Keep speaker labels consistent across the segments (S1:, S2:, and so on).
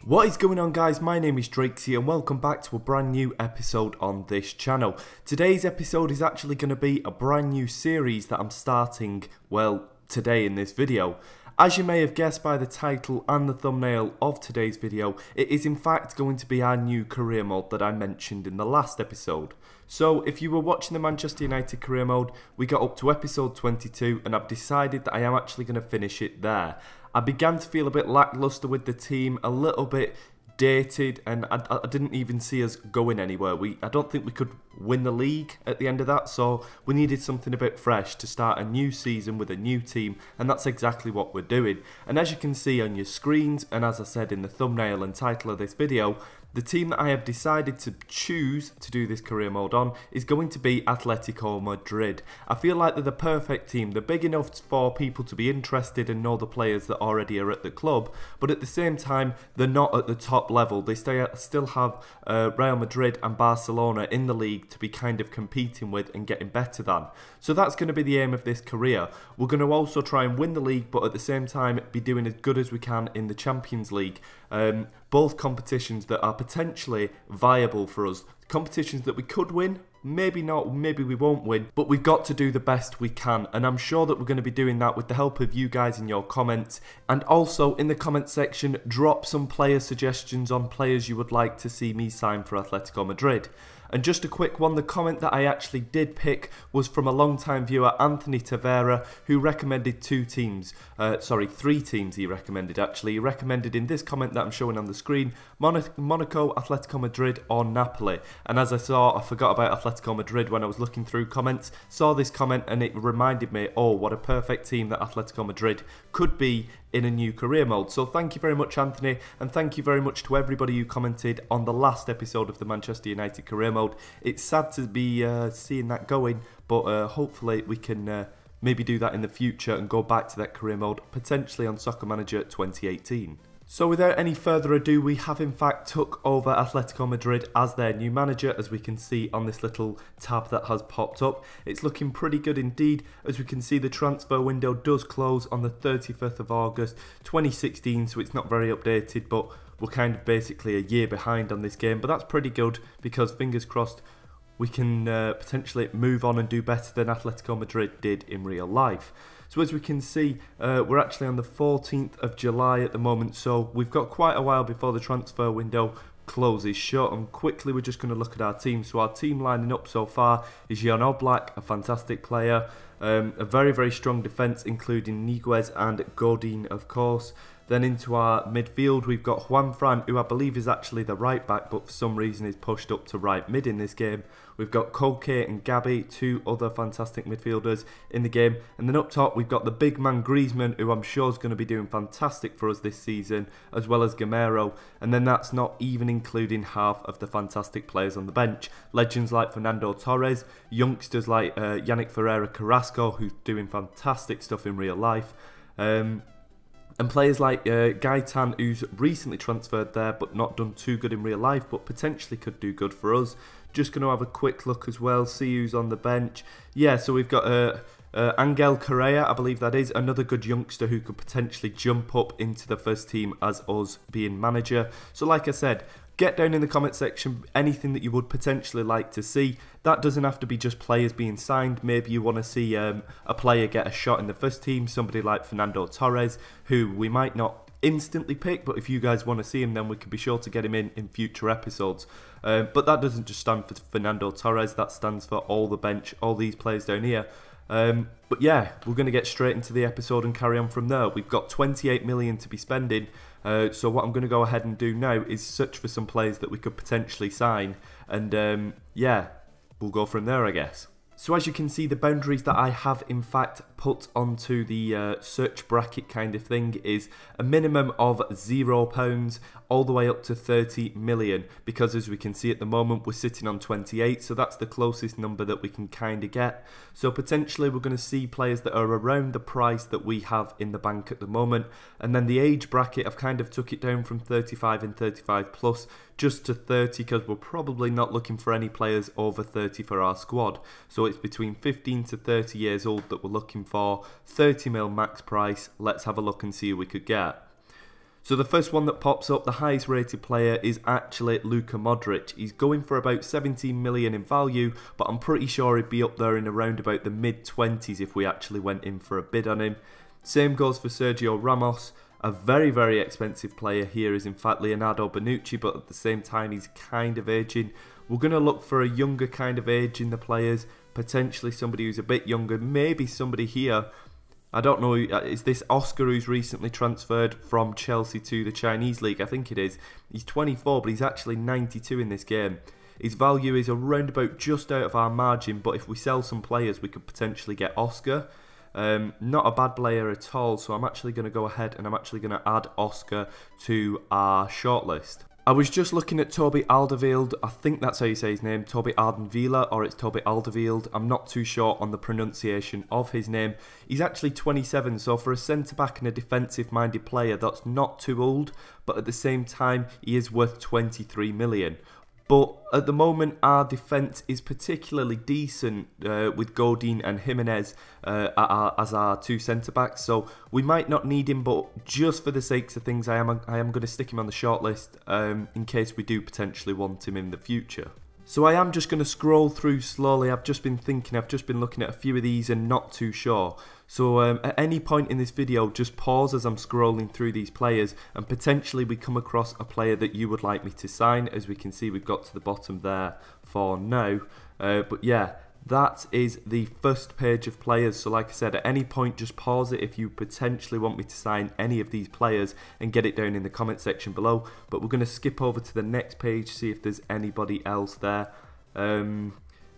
S1: What is going on, guys? My name is Drakesy and welcome back to a brand new episode on this channel. Today's episode is actually going to be a brand new series that I'm starting, well, today in this video. As you may have guessed by the title and the thumbnail of today's video, it is in fact going to be our new career mode that I mentioned in the last episode. So if you were watching the Manchester United career mode, we got up to episode 22 and I've decided that I am actually going to finish it there. I began to feel a bit lackluster with the team, a little bit dated, and I didn't even see us going anywhere. I don't think we could win the league at the end of that, so we needed something a bit fresh to start a new season with a new team, and that's exactly what we're doing. And as you can see on your screens, and as I said in the thumbnail and title of this video, the team that I have decided to choose to do this career mode on is going to be Atletico Madrid. I feel like they're the perfect team. They're big enough for people to be interested and know the players that already are at the club, but at the same time, they're not at the top level. They still have Real Madrid and Barcelona in the league to be kind of competing with and getting better than. So that's going to be the aim of this career. We're going to also try and win the league, but at the same time, be doing as good as we can in the Champions League. Both competitions that are potentially viable for us. Competitions that we could win, maybe not, maybe we won't win, but we've got to do the best we can, and I'm sure that we're going to be doing that with the help of you guys in your comments. And also in the comment section, drop some player suggestions on players you would like to see me sign for Atletico Madrid. And just a quick one, the comment that I actually did pick was from a long-time viewer, Anthony Tavera, who recommended three teams he recommended actually. He recommended in this comment that I'm showing on the screen, Monaco, Atletico Madrid or Napoli. And as I forgot about Atletico Madrid when I was looking through comments, saw this comment and it reminded me, oh, what a perfect team that Atletico Madrid could be in a new career mode. So thank you very much, Anthony, and thank you very much to everybody who commented on the last episode of the Manchester United career mode. It's sad to be seeing that going, but hopefully we can maybe do that in the future and go back to that career mode, potentially on Soccer Manager 2018. So without any further ado, we have in fact took over Atletico Madrid as their new manager, as we can see on this little tab that has popped up. It's looking pretty good indeed. As we can see, the transfer window does close on the 35th of August 2016, so it's not very updated, but we're kind of basically a year behind on this game. But that's pretty good because, fingers crossed, we can potentially move on and do better than Atletico Madrid did in real life. So as we can see, we're actually on the 14th of July at the moment, so we've got quite a while before the transfer window closes shut. And quickly we're just going to look at our team. So our team lining up so far is Jan Oblak, a fantastic player, a very, very strong defence including Niguez and Godin, of course. Then into our midfield, we've got Juanfran, who I believe is actually the right back, but for some reason is pushed up to right mid in this game. We've got Koke and Gabi, two other fantastic midfielders in the game. And then up top, we've got the big man Griezmann, who I'm sure is going to be doing fantastic for us this season, as well as Gamero. And then that's not even including half of the fantastic players on the bench. Legends like Fernando Torres, youngsters like Yannick Ferreira Carrasco, who's doing fantastic stuff in real life. And players like Gaetan, who's recently transferred there but not done too good in real life, but potentially could do good for us. Just going to have a quick look as well, see who's on the bench. Yeah, so we've got Angel Correa, I believe that is, another good youngster who could potentially jump up into the first team as us being manager. So like I said, get down in the comment section anything that you would potentially like to see. That doesn't have to be just players being signed. Maybe you want to see a player get a shot in the first team, somebody like Fernando Torres, who we might not instantly pick, but if you guys want to see him, then we can be sure to get him in future episodes. But that doesn't just stand for Fernando Torres, that stands for all the bench, all these players down here. But yeah, we're going to get straight into the episode and carry on from there. We've got 28 million to be spending. So what I'm going to go ahead and do now is search for some players that we could potentially sign. And yeah, we'll go from there, I guess. So as you can see, the boundaries that I have in fact put onto the search bracket kind of thing is a minimum of £0 all the way up to 30 million, because as we can see at the moment we're sitting on 28, so that's the closest number that we can kind of get. So potentially we're going to see players that are around the price that we have in the bank at the moment. And then the age bracket, I've kind of took it down from 35 and 35 plus just to 30, because we're probably not looking for any players over 30 for our squad. So it's between 15 to 30 years old that we're looking for, 30 mil max price. Let's have a look and see who we could get. So the first one that pops up, the highest rated player, is actually Luka Modric. He's going for about 17 million in value, but I'm pretty sure he'd be up there in around about the mid-20s if we actually went in for a bid on him. Same goes for Sergio Ramos. A very, very expensive player here is in fact Leonardo Bonucci, but at the same time he's kind of aging. We're going to look for a younger kind of age in the players, potentially somebody who's a bit younger, maybe somebody here. I don't know, is this Oscar who's recently transferred from Chelsea to the Chinese League? I think it is. He's 24, but he's actually 92 in this game. His value is around about just out of our margin, but if we sell some players, we could potentially get Oscar. Not a bad player at all, so I'm actually going to go ahead and I'm actually going to add Oscar to our shortlist. I was just looking at Toby Alderweireld. I think that's how you say his name, Toby Alderweireld, or it's Toby Alderweireld. I'm not too sure on the pronunciation of his name. He's actually 27, so for a centre-back and a defensive-minded player, that's not too old, but at the same time, he is worth 23 million. But at the moment, our defence is particularly decent with Godin and Jimenez as our two centre-backs. So we might not need him, but just for the sakes of things, I am going to stick him on the shortlist in case we do potentially want him in the future. So I am just going to scroll through slowly. I've just been thinking, I've just been looking at a few of these and not too sure. So at any point in this video, just pause as I'm scrolling through these players and potentially we come across a player that you would like me to sign. As we can see, we've got to the bottom there for now. But yeah, that is the first page of players. So like I said, at any point, just pause it if you potentially want me to sign any of these players and get it down in the comment section below. But we're going to skip over to the next page, see if there's anybody else there.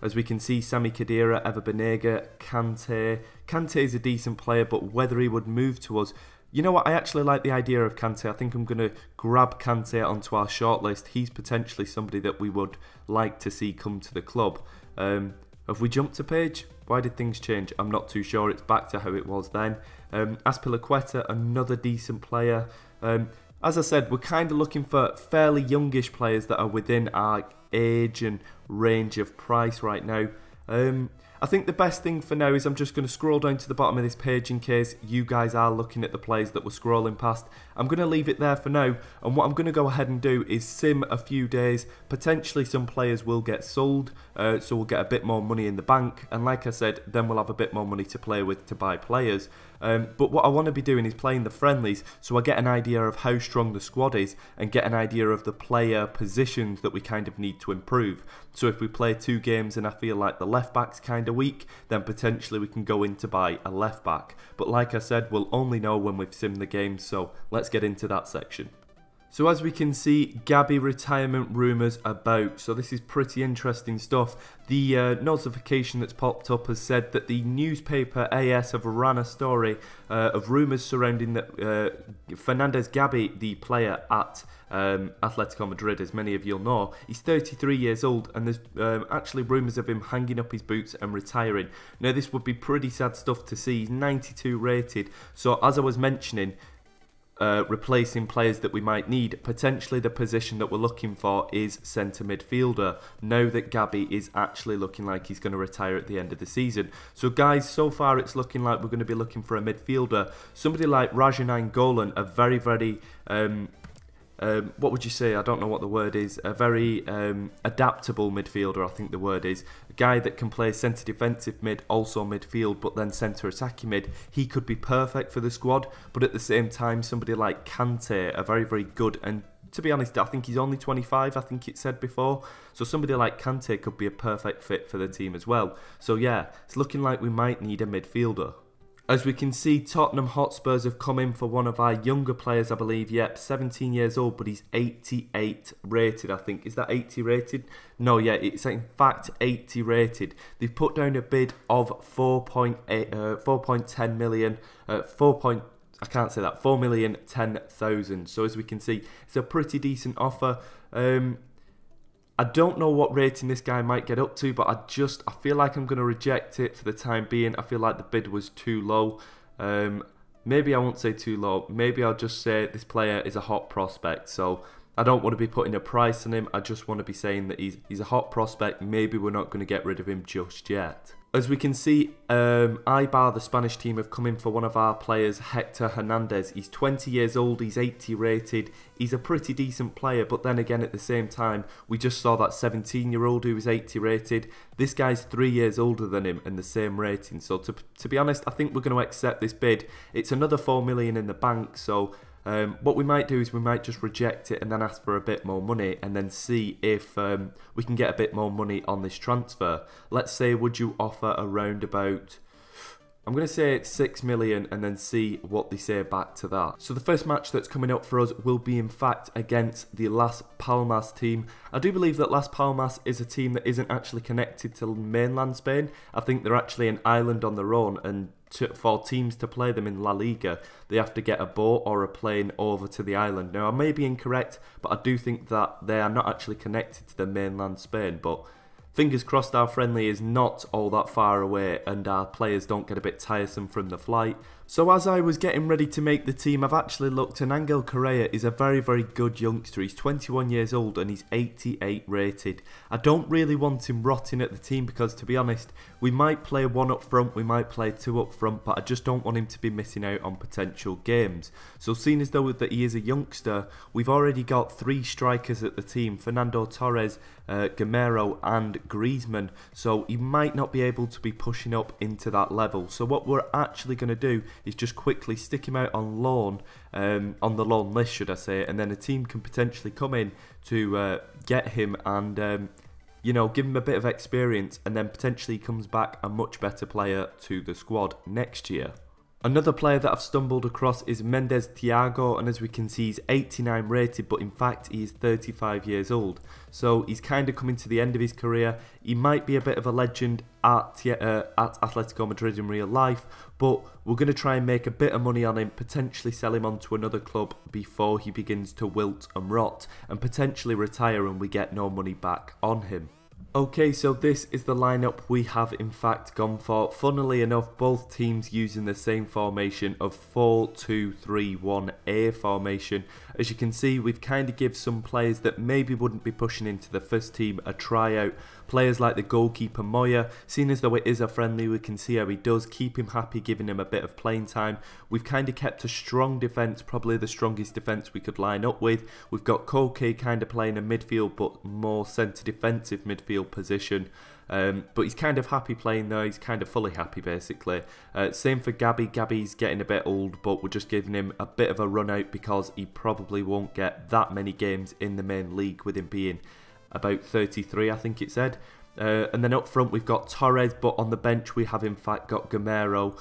S1: As we can see, Sami Khedira, Ever Banega, Kante. Kante is a decent player, but whether he would move to us... You know what, I actually like the idea of Kante. I think I'm going to grab Kante onto our shortlist. He's potentially somebody that we would like to see come to the club. Have we jumped a page? Why did things change? I'm not too sure. It's back to how it was then. Azpilicueta, another decent player. As I said, we're kind of looking for fairly youngish players that are within our age and range of price right now. I think the best thing for now is I'm just going to scroll down to the bottom of this page in case you guys are looking at the players that we're scrolling past. I'm going to leave it there for now, and what I'm going to go ahead and do is sim a few days. Potentially some players will get sold, so we'll get a bit more money in the bank, and like I said, then we'll have a bit more money to play with to buy players. But what I want to be doing is playing the friendlies so I get an idea of how strong the squad is and get an idea of the player positions that we kind of need to improve. So if we play 2 games and I feel like the left back's kind of weak, then potentially we can go in to buy a left back. But like I said, we'll only know when we've simmed the game, so let's get into that section. So as we can see, Gabi retirement rumours about. So this is pretty interesting stuff. The notification that's popped up has said that the newspaper AS have ran a story of rumours surrounding that Fernandez Gabi, the player at Atletico Madrid, as many of you'll know, he's 33 years old, and there's actually rumours of him hanging up his boots and retiring. Now this would be pretty sad stuff to see. He's 92 rated, so as I was mentioning, replacing players that we might need, potentially the position that we're looking for is centre midfielder, now that Gabi is actually looking like he's going to retire at the end of the season. So guys, so far it's looking like we're going to be looking for a midfielder, somebody like Rajan Golan, a very, very what would you say? I don't know what the word is. A very adaptable midfielder, I think the word is. A guy that can play centre defensive mid, also midfield, but then centre attacking mid. He could be perfect for the squad, but at the same time, somebody like Kante, a very, very good, and to be honest, I think he's only 25, I think it said before. So somebody like Kante could be a perfect fit for the team as well. So yeah, it's looking like we might need a midfielder. As we can see, Tottenham Hotspurs have come in for one of our younger players, I believe. Yep, 17 years old, but he's 88 rated, I think. Is that 80 rated? No, yeah, it's in fact 80 rated. They've put down a bid of 4.10 million, I can't say that, 4,010,000. So as we can see, it's a pretty decent offer. I don't know what rating this guy might get up to, but I feel like I'm going to reject it for the time being. I feel like the bid was too low. Maybe I won't say too low. Maybe I'll just say this player is a hot prospect. So I don't want to be putting a price on him. I just want to be saying that he's a hot prospect. Maybe we're not going to get rid of him just yet. As we can see, Ibar, the Spanish team, have come in for one of our players, Hector Hernandez. He's 20 years old, he's 80 rated, he's a pretty decent player, but then again at the same time, we just saw that 17-year-old who was 80 rated. This guy's 3 years older than him and the same rating, so to be honest, I think we're going to accept this bid. It's another 4 million in the bank, so what we might do is we might just reject it and then ask for a bit more money and then see if we can get a bit more money on this transfer. Let's say, would you offer around about, I'm going to say it's 6 million and then see what they say back to that. So the first match that's coming up for us will be in fact against the Las Palmas team. I do believe that Las Palmas is a team that isn't actually connected to mainland Spain. I think they're actually an island on their own, and for teams to play them in La Liga, they have to get a boat or a plane over to the island. Now, I may be incorrect, but I do think that they are not actually connected to the mainland Spain, but fingers crossed our friendly is not all that far away and our players don't get a bit tiresome from the flight. So as I was getting ready to make the team, I've actually looked, and Angel Correa is a very, very good youngster. He's 21 years old and he's 88 rated. I don't really want him rotting at the team because, to be honest, we might play one up front, we might play two up front, but I just don't want him to be missing out on potential games. So seeing as though that he is a youngster, we've already got 3 strikers at the team, Fernando Torres, Gamero and Griezmann, so he might not be able to be pushing up into that level. So what we're actually going to do is just quickly stick him out on loan, on the loan list should I say, and then a team can potentially come in to get him and you know, give him a bit of experience, and then potentially he comes back a much better player to the squad next year. Another player that I've stumbled across is Mendes Thiago, and as we can see he's 89 rated, but in fact he is 35 years old. So he's kind of coming to the end of his career. He might be a bit of a legend at Atletico Madrid in real life, but we're going to try and make a bit of money on him, potentially sell him on to another club before he begins to wilt and rot, and potentially retire and we get no money back on him. Okay, so this is the lineup we have in fact gone for. Funnily enough, both teams using the same formation of 4-2-3-1-A formation. As you can see, we've kind of give some players that maybe wouldn't be pushing into the first team a tryout. Players like the goalkeeper Moya, seeing as though it is a friendly, we can see how he does, keep him happy, giving him a bit of playing time. We've kind of kept a strong defence, probably the strongest defence we could line up with. We've got Koke kind of playing a midfield, but more centre defensive midfield position. But he's kind of happy playing there, he's kind of fully happy basically. Same for Gabby. Gabby's getting a bit old, but we're just giving him a bit of a run out because he probably won't get that many games in the main league, with him being about 33 I think it said. And then up front we've got Torres, but on the bench we have in fact got Gamero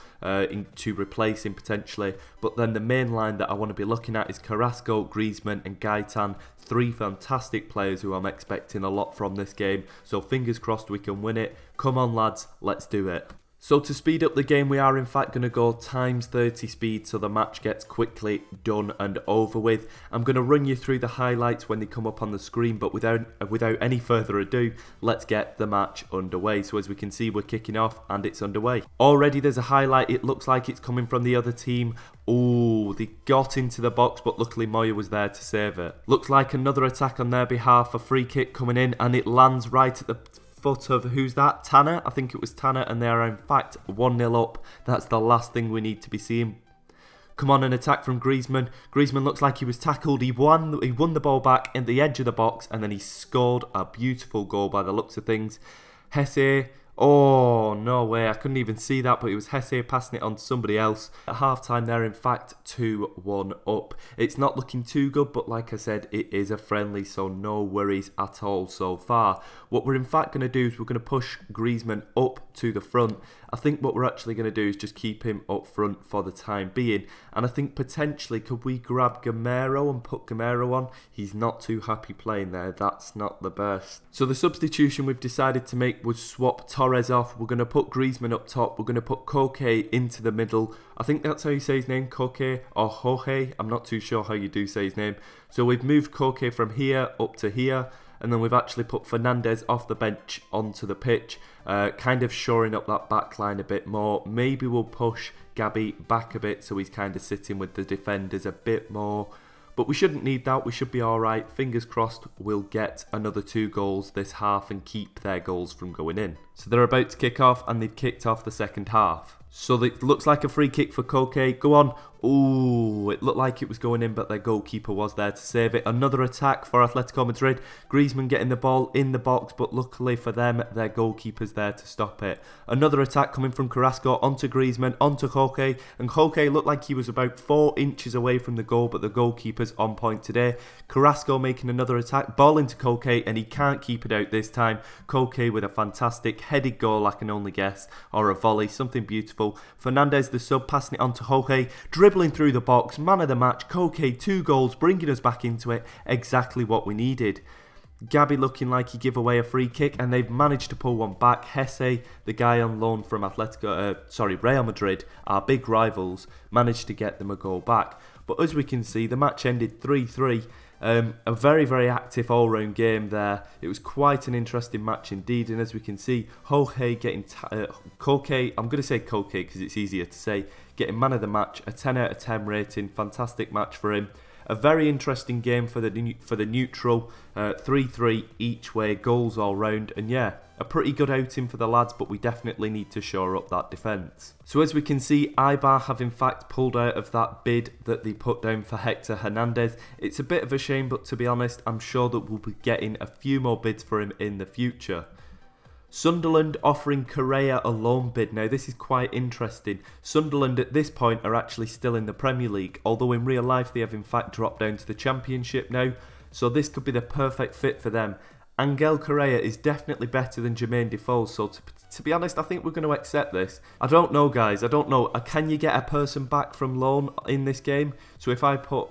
S1: to replace him potentially. But then the main line that I want to be looking at is Carrasco, Griezmann and Gaitan. 3 fantastic players who I'm expecting a lot from this game. So fingers crossed we can win it. Come on lads, let's do it. So to speed up the game, we are in fact going to go times 30 speed so the match gets quickly done and over with. I'm going to run you through the highlights when they come up on the screen, but without any further ado, let's get the match underway. So as we can see, we're kicking off and it's underway. Already there's a highlight, it looks like it's coming from the other team. Oh, they got into the box, but luckily Moya was there to save it. Looks like another attack on their behalf, a free kick coming in, and it lands right at the foot of, who's that? Tanner? I think it was Tanner, and they are in fact 1-0 up. That's the last thing we need to be seeing. Come on, an attack from Griezmann. Griezmann looks like he was tackled. He won the ball back in the edge of the box, and then he scored a beautiful goal by the looks of things. Hesse. Oh, no way. I couldn't even see that, but it was Hesse passing it on to somebody else. At half-time, they're in fact 2-1 up. It's not looking too good, but like I said, it is a friendly, so no worries at all so far. What we're in fact going to do is we're going to push Griezmann up to the front. I think what we're actually going to do is just keep him up front for the time being. And I think potentially, could we grab Gamero and put Gamero on? He's not too happy playing there. That's not the best. So the substitution we've decided to make was swap Torres off. We're going to put Griezmann up top. We're going to put Koke into the middle. I think that's how you say his name, Koke or Jorge. I'm not too sure how you do say his name. So we've moved Koke from here up to here. And then we've actually put Fernandez off the bench onto the pitch, kind of shoring up that back line a bit more. Maybe we'll push Gabby back a bit so he's kind of sitting with the defenders a bit more. But we shouldn't need that, we should be alright. Fingers crossed we'll get another 2 goals this half and keep their goals from going in. So they're about to kick off and they've kicked off the second half. So it looks like a free kick for Koke. Go on. Ooh, it looked like it was going in, but their goalkeeper was there to save it. Another attack for Atletico Madrid. Griezmann getting the ball in the box, but luckily for them, their goalkeeper's there to stop it. Another attack coming from Carrasco onto Griezmann, onto Koke. And Koke looked like he was about 4 inches away from the goal, but the goalkeeper's on point today. Carrasco making another attack, ball into Koke, and he can't keep it out this time. Koke with a fantastic headed goal, I can only guess, or a volley, something beautiful. Fernandez, the sub, passing it on to Koke, dribbling through the box, man of the match. Koke, 2 goals, bringing us back into it, exactly what we needed. Gabby looking like he gave away a free kick, and they've managed to pull one back. Hesse, the guy on loan from Real Madrid, our big rivals, managed to get them a goal back. But as we can see, the match ended 3-3. A very, very active all-round game there. It was quite an interesting match indeed, and as we can see, Koke getting Koke, I'm going to say Koke because it's easier to say, getting man of the match, a 10 out of 10 rating, fantastic match for him. A very interesting game for the neutral, 3-3 each way, goals all round, and yeah, a pretty good outing for the lads, but we definitely need to shore up that defence. So as we can see, Eibar have in fact pulled out of that bid that they put down for Hector Hernandez. It's a bit of a shame, but to be honest, I'm sure that we'll be getting a few more bids for him in the future. Sunderland offering Correa a loan bid. Now this is quite interesting. Sunderland at this point are actually still in the Premier League, although in real life they have in fact dropped down to the Championship now, so this could be the perfect fit for them. Angel Correa is definitely better than Jermaine Defoe, so to be honest, I think we're going to accept this. I don't know, guys, I don't know. Can you get a person back from loan in this game? So if I put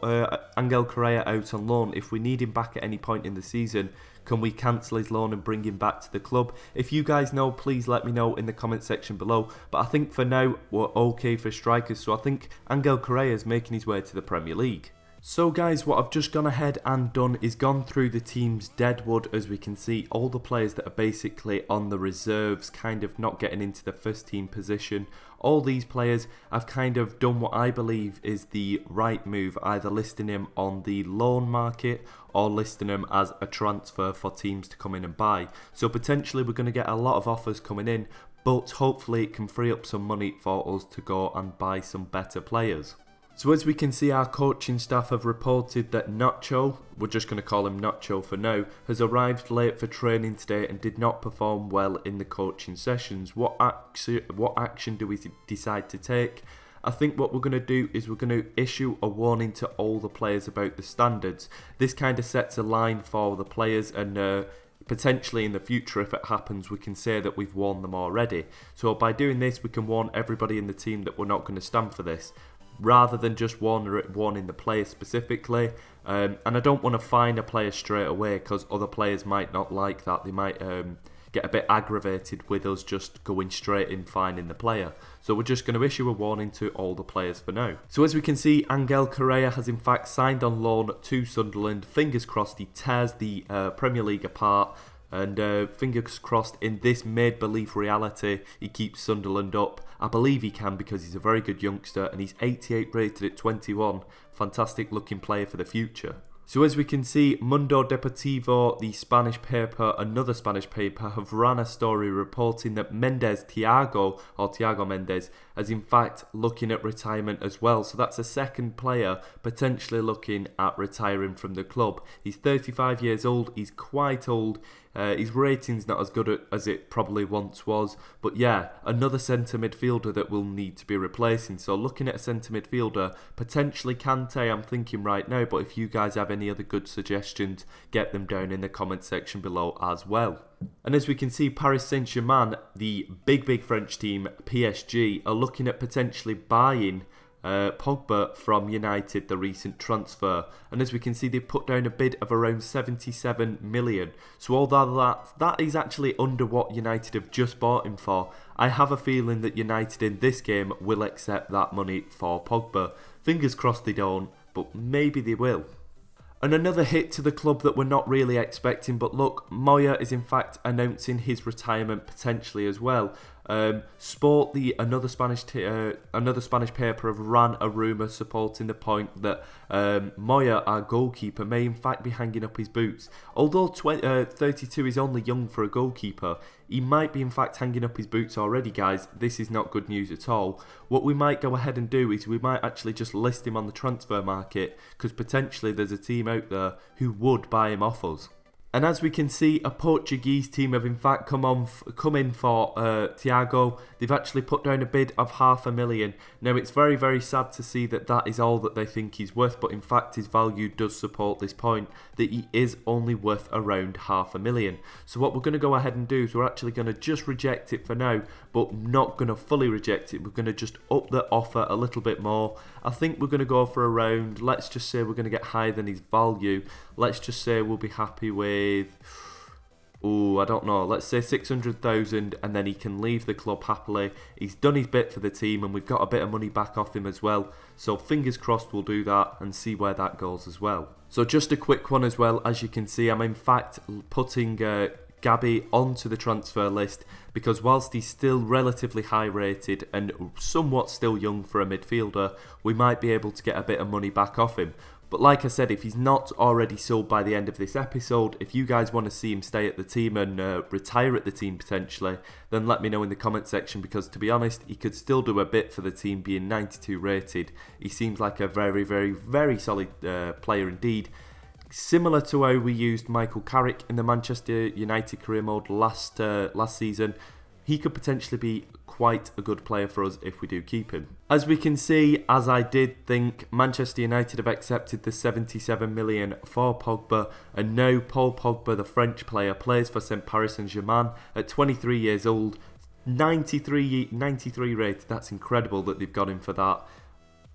S1: Angel Correa out on loan, if we need him back at any point in the season, can we cancel his loan and bring him back to the club? If you guys know, please let me know in the comment section below. But I think for now, we're okay for strikers, so I think Angel Correa is making his way to the Premier League. So guys, what I've just gone ahead and done is gone through the team's deadwood. As we can see, all the players that are basically on the reserves, kind of not getting into the first team position. All these players, I've kind of done what I believe is the right move, either listing him on the loan market or listing him as a transfer for teams to come in and buy. So potentially we're going to get a lot of offers coming in, but hopefully it can free up some money for us to go and buy some better players. So as we can see, our coaching staff have reported that Nacho, we're just going to call him Nacho for now, has arrived late for training today and did not perform well in the coaching sessions. What action do we decide to take? I think what we're going to do is we're going to issue a warning to all the players about the standards. This kind of sets a line for the players, and potentially in the future, if it happens, we can say that we've warned them already. So by doing this, we can warn everybody in the team that we're not going to stand for this, rather than just warning the player specifically. And I don't want to fine a player straight away, because other players might not like that. They might get a bit aggravated with us just going straight in fining the player. So we're just going to issue a warning to all the players for now. So as we can see, Angel Correa has in fact signed on loan to Sunderland. Fingers crossed he tears the Premier League apart. And fingers crossed in this made-believe reality he keeps Sunderland up. I believe he can, because he's a very good youngster and he's 88 rated at 21. Fantastic looking player for the future. So as we can see, Mundo Deportivo, the Spanish paper, another Spanish paper, have ran a story reporting that Thiago Mendes, is in fact looking at retirement as well. So that's a second player potentially looking at retiring from the club. He's 35 years old, he's quite old. His rating's not as good as it probably once was, but yeah, another centre midfielder that we'll need to be replacing. So looking at a centre midfielder, potentially Kante, I'm thinking right now, but if you guys have any other good suggestions, get them down in the comment section below as well. And as we can see, Paris Saint-Germain, the big French team, PSG, are looking at potentially buying Pogba from United, the recent transfer. And as we can see, they've put down a bid of around 77 million. So although that is actually under what United have just bought him for, I have a feeling that United in this game will accept that money for Pogba. Fingers crossed they don't, but maybe they will. And another hit to the club that we're not really expecting, but look, Moya is in fact announcing his retirement potentially as well. Sport, another Spanish paper, have ran a rumour supporting the point that Moya, our goalkeeper, may in fact be hanging up his boots. Although 32 is only young for a goalkeeper, he might be in fact hanging up his boots already, guys. This is not good news at all. What we might go ahead and do is we might actually just list him on the transfer market, because potentially there's a team out there who would buy him off us. And as we can see, a Portuguese team have in fact come in for Thiago. They've actually put down a bid of $500,000. Now it's very, very sad to see that that is all that they think he's worth, but in fact his value does support this point that he is only worth around $500,000. So what we're going to go ahead and do is we're actually going to just reject it for now, but not going to fully reject it. We're going to just up the offer a little bit more. I think we're going to go for around, let's just say we're going to get higher than his value. Let's just say we'll be happy with, I don't know, let's say 600,000, and then he can leave the club happily. He's done his bit for the team and we've got a bit of money back off him as well. So fingers crossed we'll do that and see where that goes as well. So just a quick one as well, as you can see, I'm in fact putting Gabby onto the transfer list, because whilst he's still relatively high rated and somewhat still young for a midfielder, we might be able to get a bit of money back off him. But like I said, if he's not already sold by the end of this episode, if you guys want to see him stay at the team and retire at the team potentially, then let me know in the comment section, because to be honest, he could still do a bit for the team being 92 rated. He seems like a very, very, very solid player indeed. Similar to how we used Michael Carrick in the Manchester United career mode last season, he could potentially be quite a good player for us if we do keep him. As we can see, as I did think, Manchester United have accepted the 77 million for Pogba, and now Paul Pogba, the French player, plays for Paris Saint-Germain at 23 years old, 93 rated. That's incredible that they've got him for that.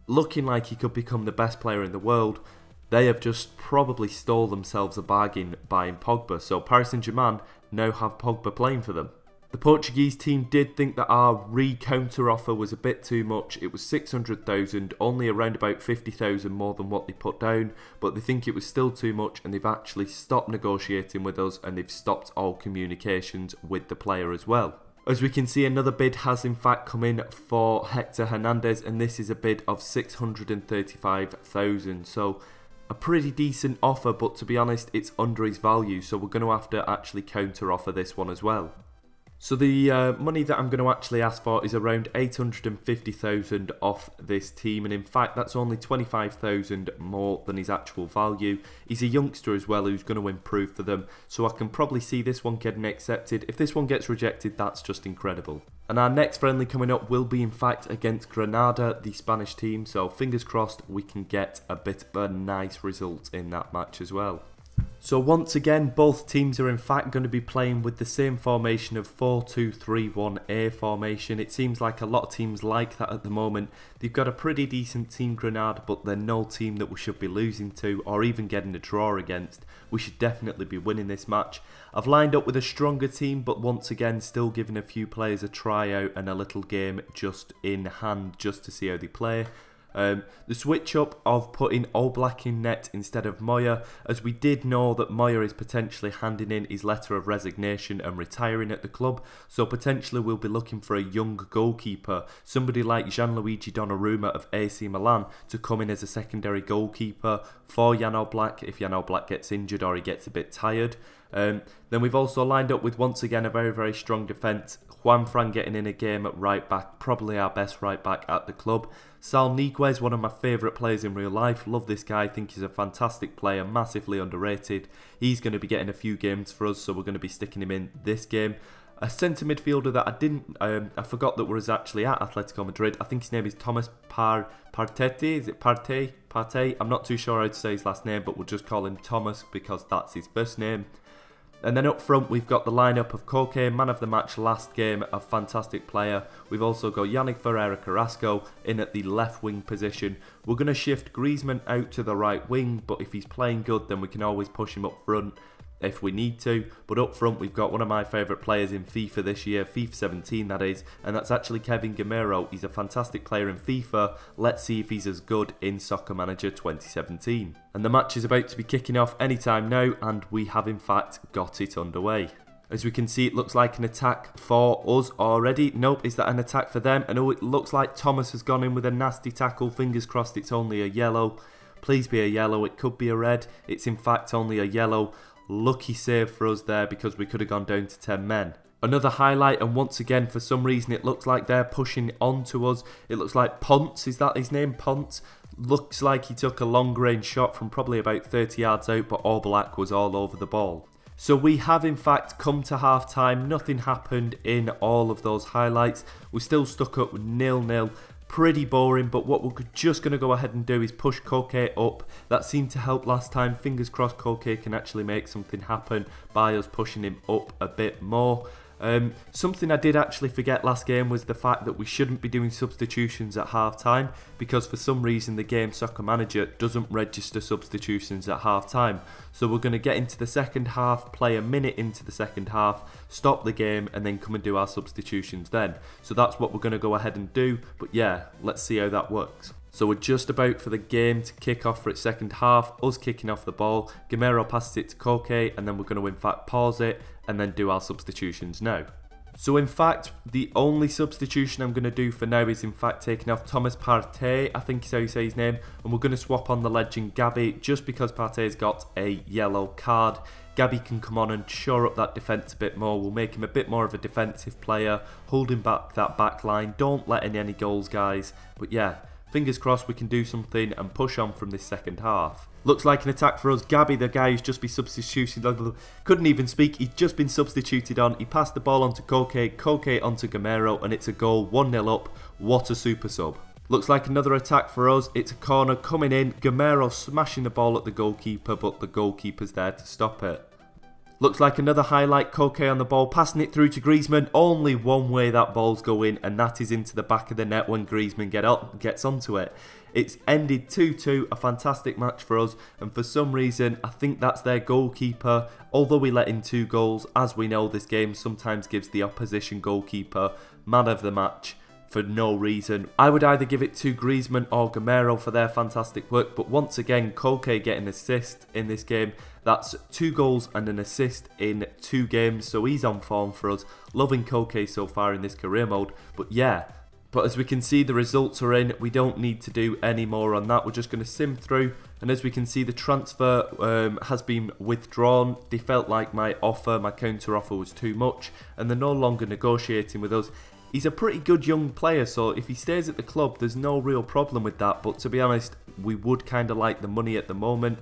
S1: Looking like he could become the best player in the world. They have just probably stole themselves a bargain buying Pogba, so Paris Saint-Germain now have Pogba playing for them. The Portuguese team did think that our counter offer was a bit too much. It was 600,000, only around about 50,000 more than what they put down, but they think it was still too much, and they've actually stopped negotiating with us, and they've stopped all communications with the player as well. As we can see, another bid has in fact come in for Hector Hernandez, and this is a bid of 635,000. So a pretty decent offer, but to be honest, it's under his value, so we're going to have to actually counter offer this one as well. So the money that I'm going to actually ask for is around 850,000 off this team, and in fact that's only 25,000 more than his actual value. He's a youngster as well who's going to improve for them, so I can probably see this one getting accepted. If this one gets rejected, that's just incredible. And our next friendly coming up will be in fact against Granada, the Spanish team, so fingers crossed we can get a bit of a nice result in that match as well. So once again, both teams are in fact going to be playing with the same formation of 4-2-3-1-A formation. It seems like a lot of teams like that at the moment. They've got a pretty decent team, Granada, but they're no team that we should be losing to or even getting a draw against. We should definitely be winning this match. I've lined up with a stronger team, but once again still giving a few players a tryout and a little game just in hand just to see how they play. The switch up of putting Oblak in net instead of Moya, as we did know that Moya is potentially handing in his letter of resignation and retiring at the club, so potentially we'll be looking for a young goalkeeper, somebody like Gianluigi Donnarumma of AC Milan to come in as a secondary goalkeeper for Jan Oblak if Jan Oblak gets injured or he gets a bit tired. Then we've also lined up with once again a very, very strong defence. Juanfran getting in a game at right back, probably our best right back at the club. Sal Niguez, one of my favourite players in real life. Love this guy, I think he's a fantastic player, massively underrated. He's going to be getting a few games for us, so we're going to be sticking him in this game. A centre midfielder that I forgot that was actually at Atletico Madrid. I think his name is Thomas Partey. Is it Partey? Partey? I'm not too sure how to say his last name, but we'll just call him Thomas because that's his first name. And then up front we've got the lineup of Koke, man of the match last game, a fantastic player. We've also got Yannick Ferreira Carrasco in at the left wing position. We're going to shift Griezmann out to the right wing, but if he's playing good then we can always push him up front if we need to. But up front we've got one of my favourite players in FIFA this year, FIFA 17 that is, and that's actually Kevin Gameiro. He's a fantastic player in FIFA. Let's see if he's as good in Soccer Manager 2017. And the match is about to be kicking off anytime now, and we have in fact got it underway. As we can see, it looks like an attack for us already. Nope, is that an attack for them? And oh, it looks like Thomas has gone in with a nasty tackle. Fingers crossed it's only a yellow. Please be a yellow. It could be a red. It's in fact only a yellow. Lucky save for us there because we could have gone down to 10 men. Another highlight, and once again, for some reason, it looks like they're pushing on to us. It looks like Ponce, is that his name? Ponce? Looks like he took a long range shot from probably about 30 yards out, but All Black was all over the ball. So we have in fact come to half time. Nothing happened in all of those highlights. We're still stuck up 0-0. Pretty boring, but what we're just going to go ahead and do is push Koke up. That seemed to help last time. Fingers crossed Koke can actually make something happen by us pushing him up a bit more. Something I did actually forget last game was the fact that we shouldn't be doing substitutions at half time, because for some reason the game Soccer Manager doesn't register substitutions at half time. So we're going to get into the second half, play a minute into the second half, stop the game, and then come and do our substitutions then. So that's what we're going to go ahead and do, but yeah, let's see how that works. So we're just about for the game to kick off for its second half, us kicking off the ball. Gamero passes it to Koke, and then we're going to in fact pause it and then do our substitutions now. So in fact, the only substitution I'm going to do for now is in fact taking off Thomas Partey, I think is how you say his name, and we're going to swap on the legend Gabby just because Partey's got a yellow card. Gabby can come on and shore up that defence a bit more. We'll make him a bit more of a defensive player, holding back that back line. Don't let in any goals, guys. But yeah, fingers crossed we can do something and push on from this second half. Looks like an attack for us. Gabby, the guy who's just been substituted, couldn't even speak, he's just been substituted on. He passed the ball on to Koke, Koke onto Gamero, and it's a goal, 1-0 up. What a super sub. Looks like another attack for us. It's a corner coming in. Gamero smashing the ball at the goalkeeper, but the goalkeeper's there to stop it. Looks like another highlight, Koke on the ball, passing it through to Griezmann. Only one way that ball's going, and that is into the back of the net when Griezmann gets onto it. It's ended 2-2, a fantastic match for us, and for some reason, I think that's their goalkeeper. Although we let in 2 goals, as we know, this game sometimes gives the opposition goalkeeper man of the match for no reason. I would either give it to Griezmann or Gamero for their fantastic work, but once again, Koke getting an assist in this game. That's 2 goals and an assist in 2 games, so he's on form for us. Loving Koke so far in this career mode, but yeah. But as we can see, the results are in. We don't need to do any more on that. We're just going to sim through, and as we can see, the transfer has been withdrawn. They felt like my counter offer was too much, and they're no longer negotiating with us. He's a pretty good young player, so if he stays at the club, there's no real problem with that. But to be honest, we would kind of like the money at the moment.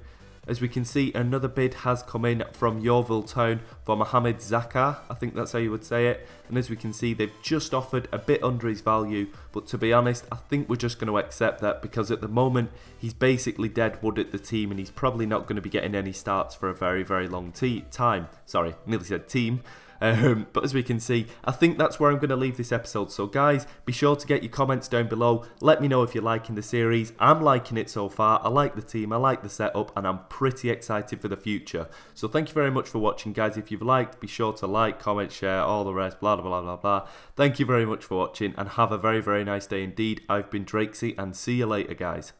S1: As we can see, another bid has come in from Yeovil Town for Mohamed Zaka. I think that's how you would say it. And as we can see, they've just offered a bit under his value. But to be honest, I think we're just going to accept that, because at the moment, he's basically dead wood at the team, and he's probably not going to be getting any starts for a very, very long time. Sorry, nearly said team. But as we can see, I think that's where I'm going to leave this episode. So guys, be sure to get your comments down below. Let me know if you're liking the series. I'm liking it so far. I like the team, I like the setup, and I'm pretty excited for the future. So thank you very much for watching, guys. If you've liked, be sure to like, comment, share, all the rest, blah, blah, blah, blah, blah. Thank you very much for watching, and have a very, very nice day indeed. I've been Drakesy, and see you later, guys.